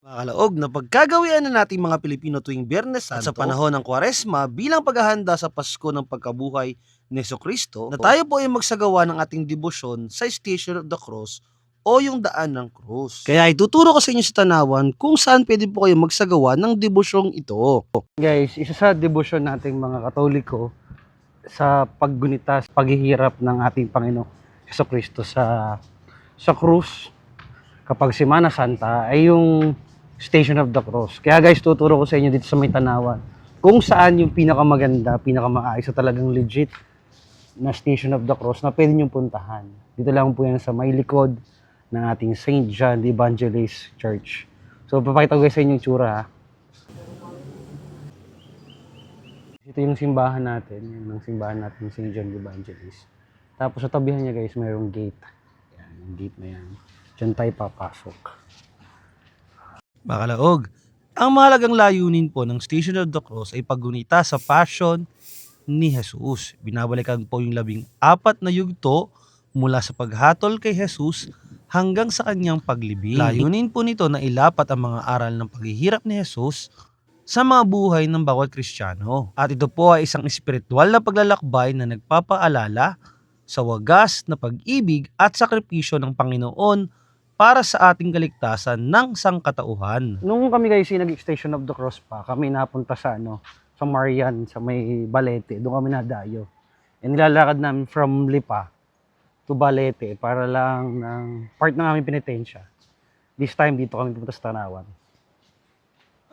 Kalaog na pagkagawian na nating mga Pilipino tuwing Biyernes Santo at sa panahon ng Kwaresma bilang paghahanda sa Pasko ng pagkabuhay ni Jesucristo, na tayo po ay magsagawa ng ating debosyon sa Station of the Cross o yung Daan ng Krus. Kaya ituturo ko sa inyo sa tanawan kung saan pwede po kayo magsagawa ng debosyong ito. Guys, isa sa debosyon nating mga Katoliko sa paggunita, paghihirap ng ating Panginoon Jesucristo sa krus kapag Semana Santa ay yung Station of the Cross. Kaya guys, tuturo ko sa inyo dito sa may tanawan kung saan yung pinakamaganda, pinakamaayos sa talagang legit na Station of the Cross na pwede niyong puntahan. Dito lang po yan sa may likod ng ating St. John the Evangelist Church. So, papakita ko guys sa inyo yung tsura ha. Ito yung simbahan natin, yung simbahan natin ng St. John the Evangelist. Tapos sa tabihan niya guys, mayroong gate. Yan, yung gate na yan. Diyan tayo papasok. Makalaog, ang mahalagang layunin po ng Station of the Cross ay paggunita sa passion ni Jesus. Binabalikan po yung 14 na yugto mula sa paghatol kay Jesus hanggang sa kanyang paglibing. Layunin po nito na ilapat ang mga aral ng paghihirap ni Jesus sa mga buhay ng bawat Kristiyano. At ito po ay isang espiritual na paglalakbay na nagpapaalala sa wagas na pag-ibig at sakripisyo ng Panginoon para sa ating kaligtasan ng sangkatauhan. Nung kami guys yung nag-Station of the Cross pa, kami napunta sa sa Marian, sa may Balete. Doon kami nadayo. E nilalakad namin from Lipa to Balete para lang ng part ng aming penitensya. This time dito kami pumunta sa Tanawan.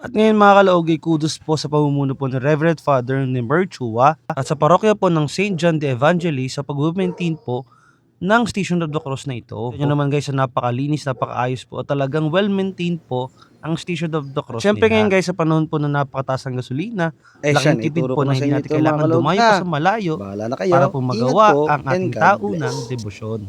At ngayon mga kalaog ay kudos po sa pamumuno po ng Reverend Father Nemer Chua at sa parokya po ng St. John the Evangelist sa pag-maintain po ng Station of the Cross na ito. Ito naman guys, napakalinis, napakaayos po at talagang well-maintained po ang Station of the Cross. Siyempre ngayon guys, sa panahon po na napakataas ng gasolina, laking tipid po na hindi natin kailangan dumayo pa sa malayo para po magawa ang ating taunang debosyon.